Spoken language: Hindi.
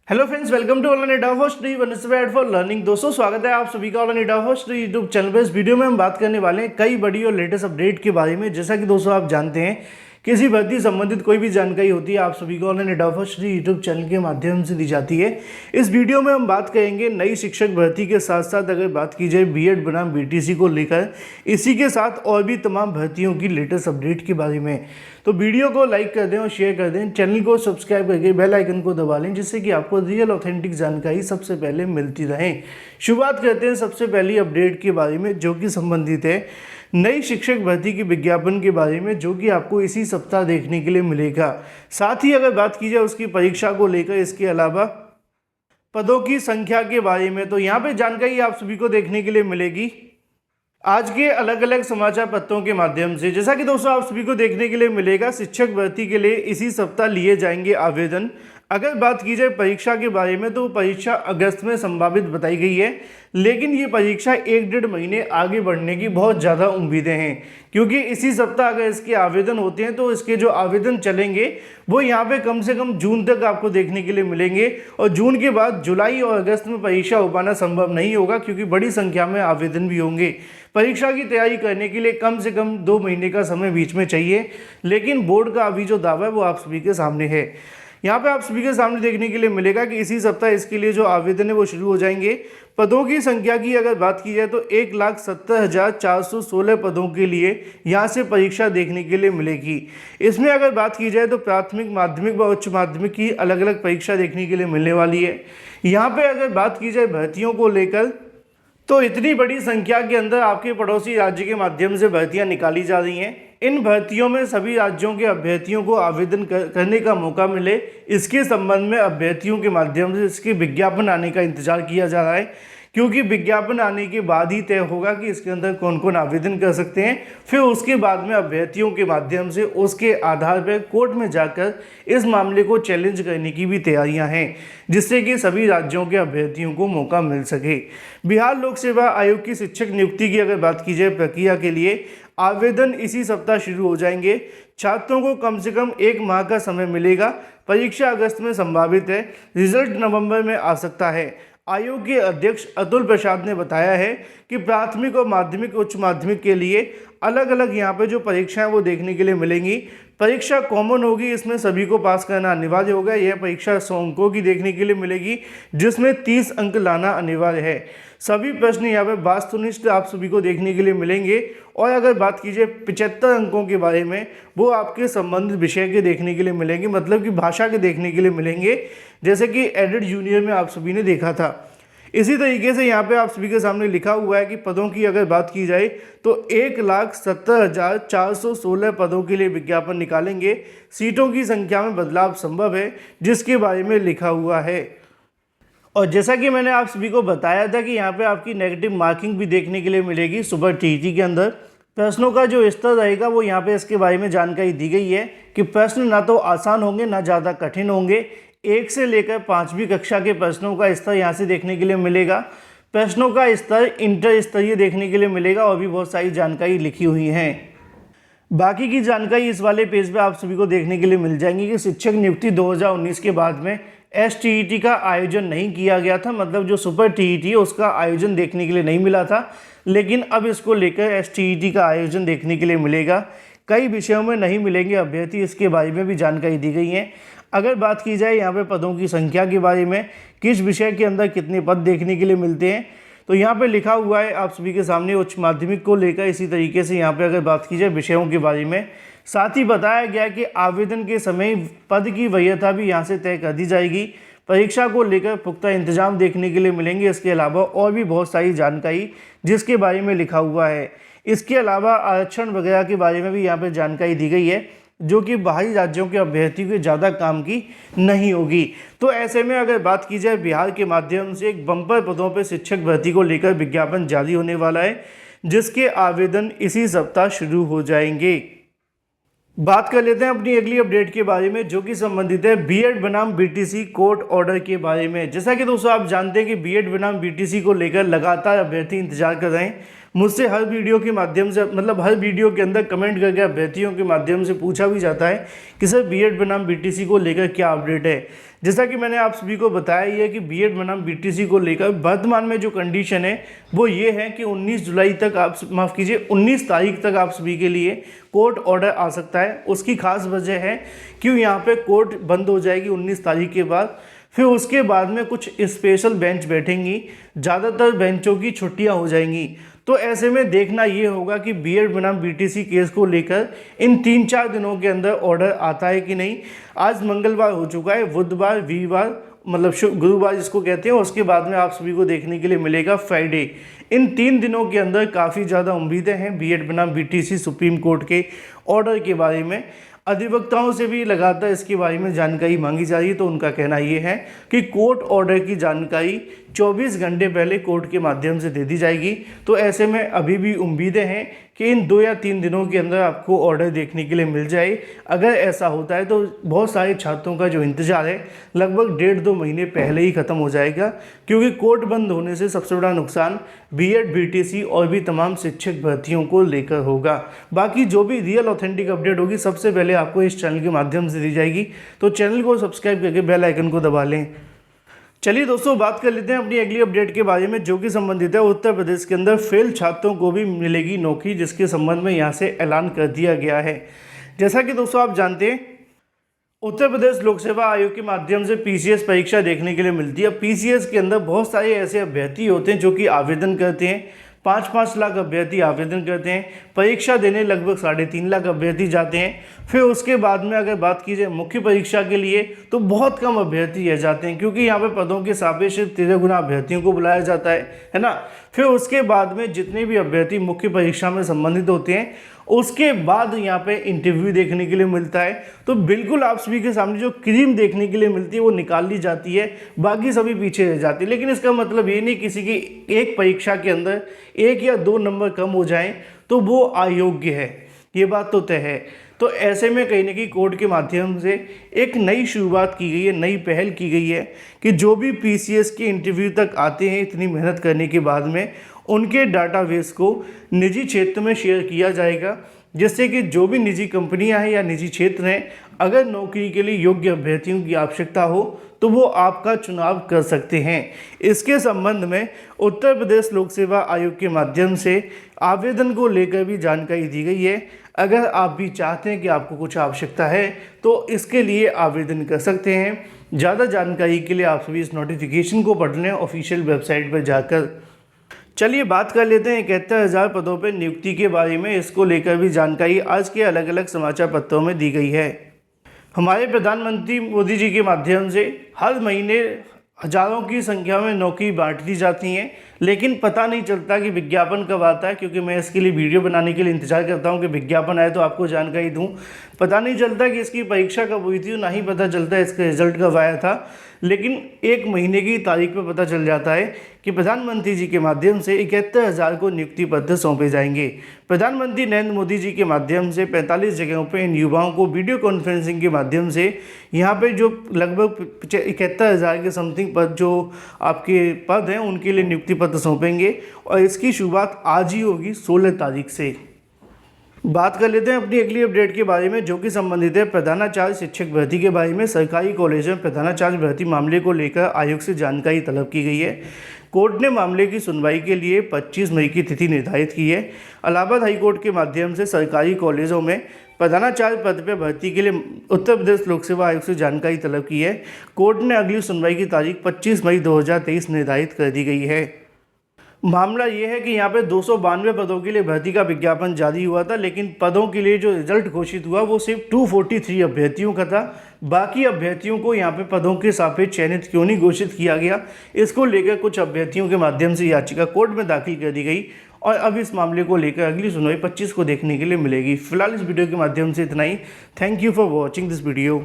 Hello friends, welcome to online एडा फर्स्ट वन फॉर लर्निंग। दोस्तों, स्वागत है आप सभी का ऑनलाइन एडा फर्स्ट यूट्यूब चैनल पर। इस वीडियो में हम बात करने वाले हैं कई बड़ी और लेटेस्ट अपडेट के बारे में। जैसा कि दोस्तों आप जानते हैं, किसी भर्ती संबंधित कोई भी जानकारी होती है आप सभी को ऑनलाइन एडा फर्स्ट यूट्यूब चैनल के माध्यम से दी जाती है। इस वीडियो में हम बात करेंगे नई शिक्षक भर्ती के साथ साथ अगर बात की जाए बीएड बनाम बीटीसी को लेकर, इसी के साथ और भी तमाम भर्तियों की लेटेस्ट अपडेट के बारे में। तो वीडियो को लाइक कर दें और शेयर कर दें, चैनल को सब्सक्राइब करके बेल आइकन को दबा लें, जिससे कि आपको रियल ऑथेंटिक जानकारी सबसे पहले मिलती रहे। शुरुआत करते हैं सबसे पहली अपडेट के बारे में, जो कि संबंधित है नई शिक्षक भर्ती के विज्ञापन के बारे में, जो कि आपको इसी सप्ताह देखने के लिए मिलेगा। साथ ही अगर बात की जाए उसकी परीक्षा को लेकर, इसके अलावा पदों की संख्या के बारे में, तो यहाँ पे जानकारी आप सभी को देखने के लिए मिलेगी आज के अलग अलग समाचार पत्रों के माध्यम से। जैसा कि दोस्तों आप सभी को देखने के लिए मिलेगा, शिक्षक भर्ती के लिए इसी सप्ताह लिए जाएंगे आवेदन। अगर बात की जाए परीक्षा के बारे में, तो परीक्षा अगस्त में संभावित बताई गई है, लेकिन ये परीक्षा 1-1.5 महीने आगे बढ़ने की बहुत ज़्यादा उम्मीदें हैं, क्योंकि इसी सप्ताह अगर इसके आवेदन होते हैं तो इसके जो आवेदन चलेंगे वो यहाँ पे कम से कम जून तक आपको देखने के लिए मिलेंगे, और जून के बाद जुलाई और अगस्त में परीक्षा हो पाना संभव नहीं होगा, क्योंकि बड़ी संख्या में आवेदन भी होंगे। परीक्षा की तैयारी करने के लिए कम से कम 2 महीने का समय बीच में चाहिए, लेकिन बोर्ड का अभी जो दावा है वो आप सभी के सामने है। यहाँ पे आप सभी के सामने देखने के लिए मिलेगा कि इसी सप्ताह इसके लिए जो आवेदन है वो शुरू हो जाएंगे। पदों की संख्या की अगर बात की जाए तो 1,70,416 पदों के लिए यहाँ से परीक्षा देखने के लिए मिलेगी। इसमें अगर बात की जाए तो प्राथमिक, माध्यमिक व उच्च माध्यमिक की अलग अलग परीक्षा देखने के लिए मिलने वाली है। यहाँ पे अगर बात की जाए भर्तियों को लेकर, तो इतनी बड़ी संख्या के अंदर आपके पड़ोसी राज्य के माध्यम से भर्तियां निकाली जा रही हैं। इन भर्तियों में सभी राज्यों के अभ्यर्थियों को आवेदन करने का मौका मिले, इसके संबंध में अभ्यर्थियों के माध्यम से इसके विज्ञापन आने का इंतजार किया जा रहा है, क्योंकि विज्ञापन आने के बाद ही तय होगा कि इसके अंदर कौन कौन आवेदन कर सकते हैं। फिर उसके बाद में अभ्यर्थियों के माध्यम से उसके आधार पर कोर्ट में जाकर इस मामले को चैलेंज करने की भी तैयारियां हैं, जिससे कि सभी राज्यों के अभ्यर्थियों को मौका मिल सके। बिहार लोक सेवा आयोग की शिक्षक नियुक्ति की अगर बात की जाए प्रक्रिया के लिए, आवेदन इसी सप्ताह शुरू हो जाएंगे। छात्रों को कम से कम 1 माह का समय मिलेगा। परीक्षा अगस्त में संभावित है, रिजल्ट नवंबर में आ सकता है। आयोग के अध्यक्ष अतुल प्रसाद ने बताया है कि प्राथमिक और माध्यमिक, उच्च माध्यमिक के लिए अलग अलग यहाँ पे जो परीक्षाएं वो देखने के लिए मिलेंगी। परीक्षा कॉमन होगी, इसमें सभी को पास करना अनिवार्य होगा। यह परीक्षा 100 अंकों की देखने के लिए मिलेगी, जिसमें 30 अंक लाना अनिवार्य है। सभी प्रश्न यहाँ पे वास्तुनिष्ठ आप सभी को देखने के लिए मिलेंगे, और अगर बात कीजिए 75 अंकों के बारे में, वो आपके संबंधित विषय के देखने के लिए मिलेंगे, मतलब कि भाषा के देखने के लिए मिलेंगे, जैसे कि एडेड जूनियर में आप सभी ने देखा था। इसी तरीके से यहाँ पे आप सभी के सामने लिखा हुआ है कि पदों की अगर बात की जाए तो 1,70,416 पदों के लिए विज्ञापन निकालेंगे। सीटों की संख्या में बदलाव संभव है, जिसके बारे में लिखा हुआ है। और जैसा कि मैंने आप सभी को बताया था कि यहाँ पे आपकी नेगेटिव मार्किंग भी देखने के लिए मिलेगी। सुपर टीईटी के अंदर प्रश्नों का जो स्तर रहेगा वो यहाँ पे इसके बारे में जानकारी दी गई है कि प्रश्न ना तो आसान होंगे ना ज़्यादा कठिन होंगे। 1 से लेकर 5वीं कक्षा के प्रश्नों का स्तर यहाँ से देखने के लिए मिलेगा। प्रश्नों का स्तर इंटर स्तरीय देखने के लिए मिलेगा, और भी बहुत सारी जानकारी लिखी हुई हैं। बाकी की जानकारी इस वाले पेज पे आप सभी को देखने के लिए मिल जाएंगी कि शिक्षक नियुक्ति 2019 के बाद में STET का आयोजन नहीं किया गया था, मतलब जो सुपर टीईटी है उसका आयोजन देखने के लिए नहीं मिला था, लेकिन अब इसको लेकर STET का आयोजन देखने के लिए मिलेगा। कई विषयों में नहीं मिलेंगे अभ्यर्थी, इसके बारे में भी जानकारी दी गई है। अगर बात की जाए यहाँ पे पदों की संख्या के बारे में, किस विषय के अंदर कितने पद देखने के लिए मिलते हैं, तो यहाँ पे लिखा हुआ है आप सभी के सामने उच्च माध्यमिक को लेकर। इसी तरीके से यहाँ पे अगर बात की जाए विषयों के बारे में, साथ ही बताया गया कि आवेदन के समय पद की वरीयता भी यहाँ से तय कर दी जाएगी। परीक्षा को लेकर पुख्ता इंतजाम देखने के लिए मिलेंगे। इसके अलावा और भी बहुत सारी जानकारी जिसके बारे में लिखा हुआ है। इसके अलावा आरक्षण वगैरह के बारे में भी यहाँ पर जानकारी दी गई है, जो कि बाहरी राज्यों के अभ्यर्थियों के ज़्यादा काम की नहीं होगी। तो ऐसे में अगर बात की जाए, बिहार के माध्यम से एक बम्पर पदों पर शिक्षक भर्ती को लेकर विज्ञापन जारी होने वाला है, जिसके आवेदन इसी सप्ताह शुरू हो जाएंगे। बात कर लेते हैं अपनी अगली अपडेट के बारे में, जो कि संबंधित है बीएड बनाम बीटीसी कोर्ट ऑर्डर के बारे में। जैसा कि दोस्तों आप जानते हैं कि बीएड बनाम बीटीसी को लेकर लगातार अभ्यर्थी इंतजार कर रहे हैं। मुझसे हर वीडियो के माध्यम से मतलब हर वीडियो के अंदर कमेंट करके अभ्यर्थियों के माध्यम से पूछा भी जाता है कि सर बीएड बनाम बीटीसी को लेकर क्या अपडेट है। जैसा कि मैंने आप सभी को बताया ही है कि बीएड बनाम बीटीसी को लेकर वर्तमान में जो कंडीशन है वो ये है कि 19 जुलाई तक आप 19 तारीख तक आप सभी के लिए कोर्ट ऑर्डर आ सकता है। उसकी खास वजह है क्यों यहाँ पे कोर्ट बंद हो जाएगी 19 तारीख के बाद। फिर उसके बाद में कुछ स्पेशल बेंच बैठेंगी, ज़्यादातर बेंचों की छुट्टियां हो जाएंगी। तो ऐसे में देखना ये होगा कि बीएड बनाम बीटीसी केस को लेकर इन 3-4 दिनों के अंदर ऑर्डर आता है कि नहीं। आज मंगलवार हो चुका है, बुधवार, वीरवार मतलब गुरुवार जिसको कहते हैं, उसके बाद में आप सभी को देखने के लिए मिलेगा फ्राइडे। इन 3 दिनों के अंदर काफ़ी ज़्यादा उम्मीदें हैं बीएड बनाम बीटीसी सुप्रीम कोर्ट के ऑर्डर के बारे में। अधिवक्ताओं से भी लगातार इसके बारे में जानकारी मांगी जा रही है, तो उनका कहना ये है कि कोर्ट ऑर्डर की जानकारी 24 घंटे पहले कोर्ट के माध्यम से दे दी जाएगी। तो ऐसे में अभी भी उम्मीदें हैं कि इन 2 या 3 दिनों के अंदर आपको ऑर्डर देखने के लिए मिल जाए। अगर ऐसा होता है तो बहुत सारे छात्रों का जो इंतज़ार है लगभग 1.5-2 महीने पहले ही ख़त्म हो जाएगा, क्योंकि कोर्ट बंद होने से सबसे बड़ा नुकसान बीएड, बीटीसी और भी तमाम शिक्षक भर्तियों को लेकर होगा। बाकी जो भी रियल ऑथेंटिक अपडेट होगी सबसे पहले आपको इस चैनल के माध्यम से दी जाएगी, तो चैनल को सब्सक्राइब करके बेल आइकन को दबा लें। चलिए दोस्तों, बात कर लेते हैं अपनी अगली अपडेट के बारे में, जो कि संबंधित है उत्तर प्रदेश के अंदर फेल छात्रों को भी मिलेगी नौकरी, जिसके संबंध में यहाँ से ऐलान कर दिया गया है। जैसा कि दोस्तों आप जानते हैं, उत्तर प्रदेश लोक सेवा आयोग के माध्यम से पीसीएस परीक्षा देखने के लिए मिलती है। पीसीएस के अंदर बहुत सारे ऐसे अभ्यर्थी होते हैं जो कि आवेदन करते हैं। 5-5 लाख अभ्यर्थी आवेदन करते हैं, परीक्षा देने लगभग 3.5 लाख अभ्यर्थी जाते हैं। फिर उसके बाद में अगर बात की जाए मुख्य परीक्षा के लिए तो बहुत कम अभ्यर्थी रह जाते हैं, क्योंकि यहाँ पे पदों के सापेक्ष 13 गुना अभ्यर्थियों को बुलाया जाता है ना। फिर उसके बाद में जितने भी अभ्यर्थी मुख्य परीक्षा में संबंधित होते हैं उसके बाद यहाँ पे इंटरव्यू देखने के लिए मिलता है। तो बिल्कुल आप सभी के सामने जो क्रीम देखने के लिए मिलती है वो निकाल ली जाती है, बाकी सभी पीछे रह जाती है। लेकिन इसका मतलब ये नहीं किसी की एक परीक्षा के अंदर 1 या 2 नंबर कम हो जाएं तो वो अयोग्य है, ये बात तो तय है। तो ऐसे में कहीं ना कहीं कोर्ट के माध्यम से एक नई शुरुआत की गई है, नई पहल की गई है कि जो भी पीसीएस के इंटरव्यू तक आते हैं इतनी मेहनत करने के बाद में उनके डाटाबेस को निजी क्षेत्र में शेयर किया जाएगा, जिससे कि जो भी निजी कंपनियां हैं या निजी क्षेत्र हैं, अगर नौकरी के लिए योग्य अभ्यर्थियों की आवश्यकता हो तो वो आपका चुनाव कर सकते हैं। इसके संबंध में उत्तर प्रदेश लोक सेवा आयोग के माध्यम से आवेदन को लेकर भी जानकारी दी गई है। अगर आप भी चाहते हैं कि आपको कुछ आवश्यकता है तो इसके लिए आवेदन कर सकते हैं। ज़्यादा जानकारी के लिए आप सभी इस नोटिफिकेशन को पढ़ लें ऑफिशियल वेबसाइट पर जाकर। चलिए बात कर लेते हैं 71,000 पदों पर नियुक्ति के बारे में। इसको लेकर भी जानकारी आज के अलग अलग समाचार पत्रों में दी गई है। हमारे प्रधानमंत्री मोदी जी के माध्यम से हर महीने हजारों की संख्या में नौकरी बांट दी जाती हैं, लेकिन पता नहीं चलता कि विज्ञापन कब आता है, क्योंकि मैं इसके लिए वीडियो बनाने के लिए इंतजार करता हूं कि विज्ञापन आए तो आपको जानकारी दूं। पता नहीं चलता कि इसकी परीक्षा कब हुई थी, ना ही पता चलता इसका रिजल्ट कब आया था, लेकिन 1 महीने की तारीख पर पता चल जाता है कि प्रधानमंत्री जी के माध्यम से 71,000 को नियुक्ति पत्र सौंपे जाएंगे। प्रधानमंत्री नरेंद्र मोदी जी के माध्यम से 45 जगहों पर इन युवाओं को वीडियो कॉन्फ्रेंसिंग के माध्यम से यहाँ पे जो लगभग 71,000 के समथिंग पद जो आपके पद हैं उनके लिए नियुक्ति पत्र सौंपेंगे, और इसकी शुरुआत आज ही होगी 16 तारीख से। बात कर लेते हैं अपनी अगली अपडेट के बारे में, जो कि संबंधित है प्रधानाचार्य शिक्षक भर्ती के बारे में। सरकारी कॉलेज में प्रधानाचार्य भर्ती मामले को लेकर आयोग से जानकारी तलब की गई है। कोर्ट ने मामले की सुनवाई के लिए 25 मई की तिथि निर्धारित की है। इलाहाबाद हाईकोर्ट के माध्यम से सरकारी कॉलेजों में प्रधानाचार्य पद पर भर्ती के लिए उत्तर प्रदेश लोक सेवा आयोग से जानकारी तलब की है। कोर्ट ने अगली सुनवाई की तारीख 25 मई 2023 निर्धारित कर दी गई है। मामला ये है कि यहाँ पे 292 पदों के लिए भर्ती का विज्ञापन जारी हुआ था, लेकिन पदों के लिए जो रिजल्ट घोषित हुआ वो सिर्फ 243 अभ्यर्थियों का था। बाकी अभ्यर्थियों को यहाँ पे पदों के सापेक्ष चयनित क्यों नहीं घोषित किया गया, इसको लेकर कुछ अभ्यर्थियों के माध्यम से याचिका कोर्ट में दाखिल कर दी गई, और अब इस मामले को लेकर अगली सुनवाई 25 को देखने के लिए मिलेगी। फिलहाल इस वीडियो के माध्यम से इतना ही। Thank you for watching this video.